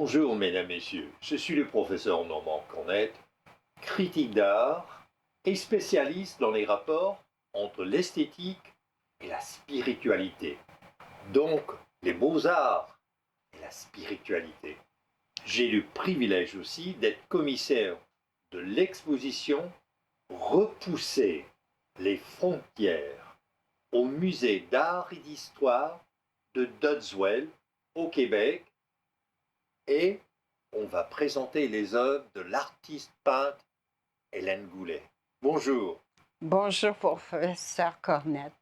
Bonjour mesdames, messieurs, je suis le professeur Normand Cornette, critique d'art et spécialiste dans les rapports entre l'esthétique et la spiritualité, donc les beaux-arts et la spiritualité. J'ai le privilège aussi d'être commissaire de l'exposition Repousser les frontières au musée d'art et d'histoire de Dodswell au Québec, et on va présenter les œuvres de l'artiste peintre Hélène Goulet. Bonjour. Bonjour, professeur Cornette.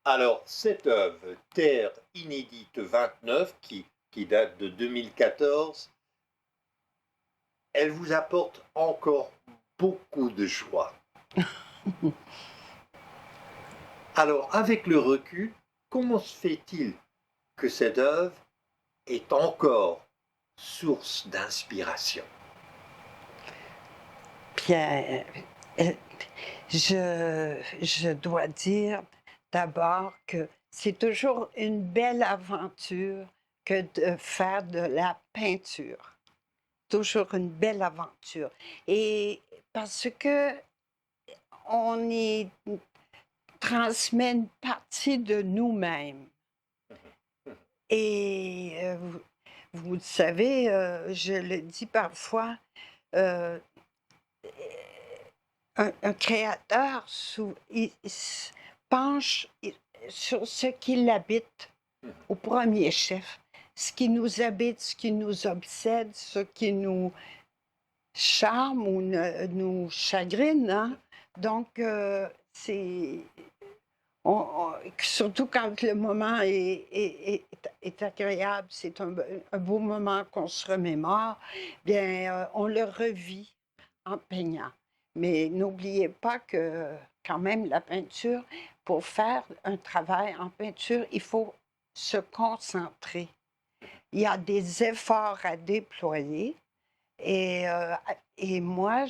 Alors, cette œuvre, Terre inédite 29, qui date de 2014, elle vous apporte encore beaucoup de joie. Alors, avec le recul, comment se fait-il que cette œuvre est encore source d'inspiration? Bien, je dois dire d'abord que c'est toujours une belle aventure que de faire de la peinture. Toujours une belle aventure. Et parce que on y transmet une partie de nous-mêmes. Et vous le savez, je le dis parfois, euh, un créateur il se penche sur ce qui l'habite au premier chef. Ce qui nous habite, ce qui nous obsède, ce qui nous charme ou nous chagrine. Hein? Donc, c'est... surtout quand le moment est agréable, c'est un beau moment qu'on se remémore, bien, on le revit en peignant. Mais n'oubliez pas que, quand même, la peinture, pour faire un travail en peinture, il faut se concentrer. Il y a des efforts à déployer. Et moi,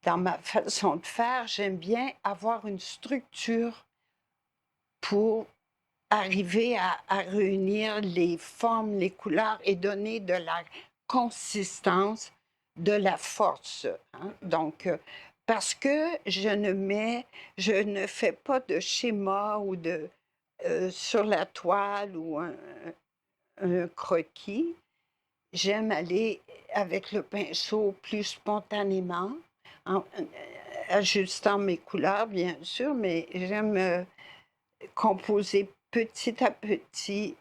dans ma façon de faire, j'aime bien avoir une structure pour arriver à réunir les formes, les couleurs et donner de la consistance, de la force. Hein? Donc, parce que je ne fais pas de schéma ou sur la toile ou un croquis. J'aime aller avec le pinceau plus spontanément, en ajustant mes couleurs, bien sûr, mais j'aime composer petit à petit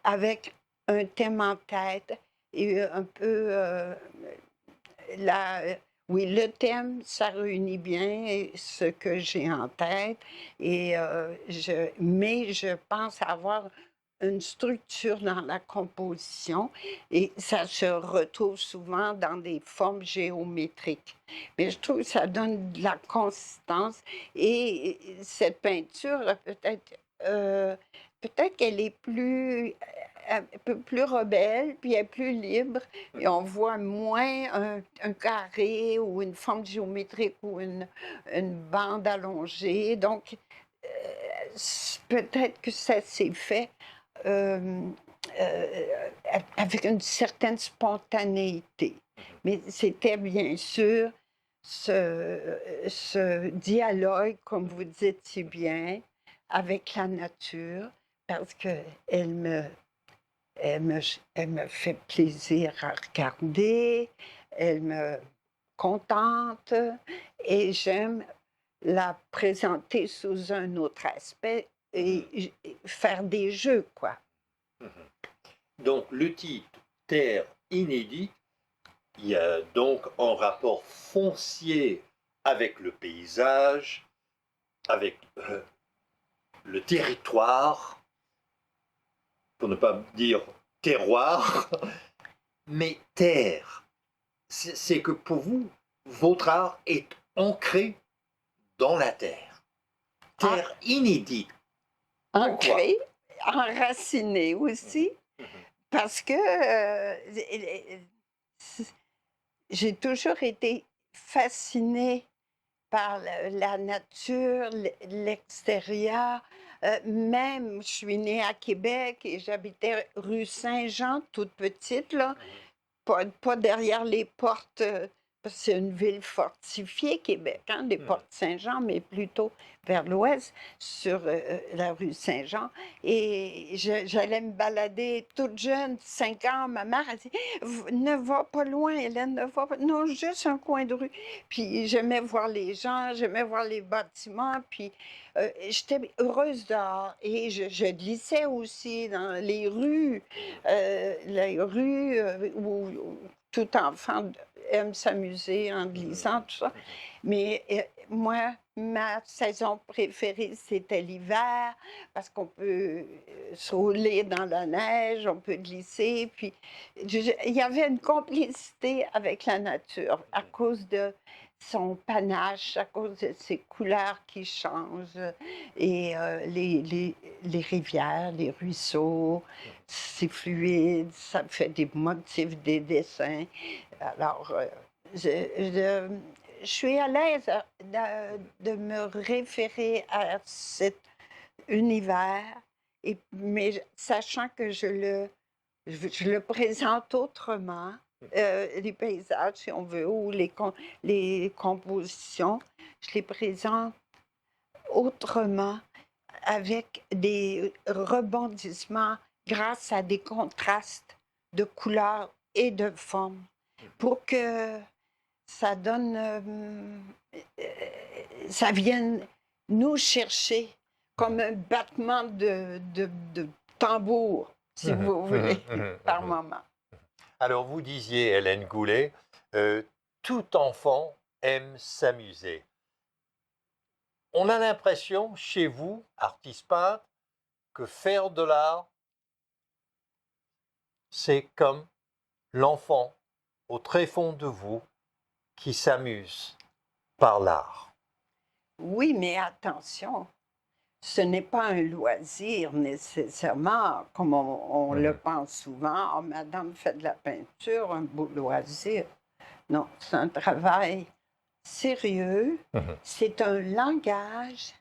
avec un thème en tête et un peu oui, le thème, ça réunit bien ce que j'ai en tête, mais je pense avoir une structure dans la composition et ça se retrouve souvent dans des formes géométriques. Mais je trouve que ça donne de la consistance et cette peinture, peut-être qu'elle est un peu plus rebelle, puis elle est plus libre, et on voit moins un carré ou une forme géométrique ou une bande allongée. Donc, peut-être que ça s'est fait avec une certaine spontanéité. Mais c'était bien sûr ce dialogue, comme vous dites si bien, avec la nature, parce qu'elle me fait plaisir à regarder, elle me contente et j'aime la présenter sous un autre aspect et faire des jeux, quoi. Donc le titre Terre inédite, il y a donc un rapport foncier avec le paysage, avec le territoire, pour ne pas dire terroir, mais terre. C'est que pour vous, votre art est ancré dans la terre. Terre inédite. Ancré, enraciné aussi, parce que j'ai toujours été fascinée par la nature, l'extérieur. Même, je suis née à Québec et j'habitais rue Saint-Jean, toute petite, là, pas derrière les portes, parce que c'est une ville fortifiée, Québec, hein, les portes Saint-Jean, mais plutôt vers l'ouest, sur la rue Saint-Jean. Et j'allais me balader toute jeune, 5 ans. Ma mère a dit ne va pas loin, Hélène, ne va pas. Non, juste un coin de rue. Puis j'aimais voir les gens, j'aimais voir les bâtiments. Puis j'étais heureuse dehors. Et je glissais aussi dans les rues où tout enfant aime s'amuser en glissant, tout ça. Mais moi, ma saison préférée, c'était l'hiver, parce qu'on peut se rouler dans la neige, on peut glisser. Puis, il y avait une complicité avec la nature à cause de son panache, à cause de ses couleurs qui changent, et les rivières, les ruisseaux, c'est fluide, ça fait des motifs, des dessins. Alors, je suis à l'aise de me référer à cet univers, mais sachant que je le présente autrement, les paysages, si on veut, ou les compositions, je les présente autrement, avec des rebondissements grâce à des contrastes de couleurs et de formes, pour que ça donne, ça vienne nous chercher comme un battement de tambour, si vous voulez, par moment. Alors, vous disiez, Hélène Goulet, tout enfant aime s'amuser. On a l'impression, chez vous, artiste peintre, que faire de l'art, c'est comme l'enfant au tréfonds de vous qui s'amuse par l'art. Oui, mais attention, ce n'est pas un loisir nécessairement, comme on le pense souvent. Oh, madame fait de la peinture, un beau loisir. Non, c'est un travail sérieux, c'est un langage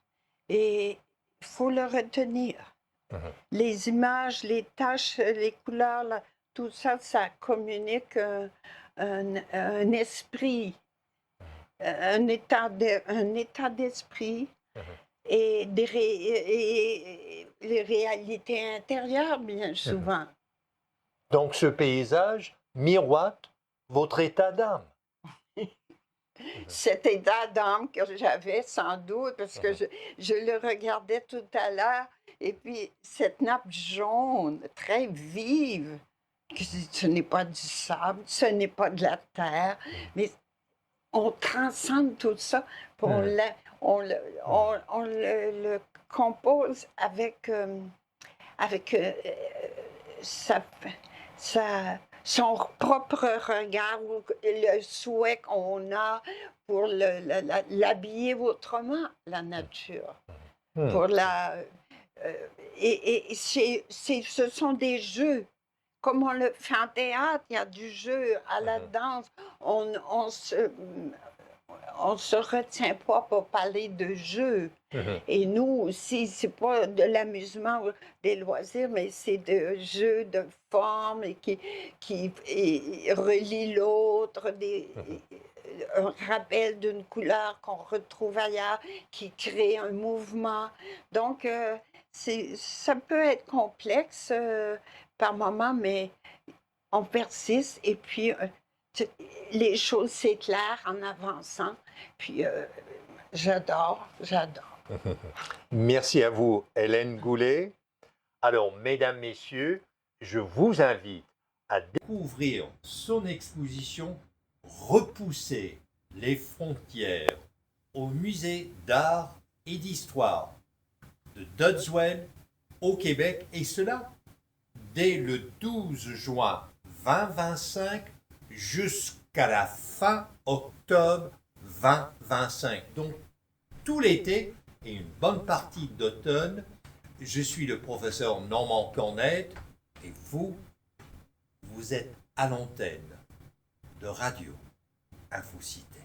et il faut le retenir. Les images, les taches, les couleurs, tout ça, ça communique un esprit, un état d'esprit et les réalités intérieures, bien souvent. Donc ce paysage miroite votre état d'âme. Cet état d'âme que j'avais, sans doute, parce que je le regardais tout à l'heure, et puis cette nappe jaune, très vive, ce n'est pas du sable, ce n'est pas de la terre, mais on transcende tout ça, puis on le compose avec son propre regard, ou le souhait qu'on a pour l'habiller autrement, la nature. Pour ce sont des jeux. Comme on le fait en théâtre, il y a du jeu. À la danse, on se retient pas pour parler de jeu. Et nous aussi, c'est pas de l'amusement ou des loisirs, mais c'est de jeux de formes et qui relient l'autre, un rappel d'une couleur qu'on retrouve ailleurs, qui crée un mouvement. Donc, ça peut être complexe par moment, mais on persiste et puis les choses s'éclairent en avançant. Puis j'adore. Merci à vous, Hélène Goulet. Alors, mesdames, messieurs, je vous invite à découvrir son exposition Repousser les frontières au musée d'art et d'histoire de Dodswell au Québec, et cela dès le 12 juin 2025 jusqu'à la fin octobre 2025. Donc, tout l'été et une bonne partie d'automne. Je suis le professeur Normand Cornette et vous êtes à l'antenne de Radio Infocité.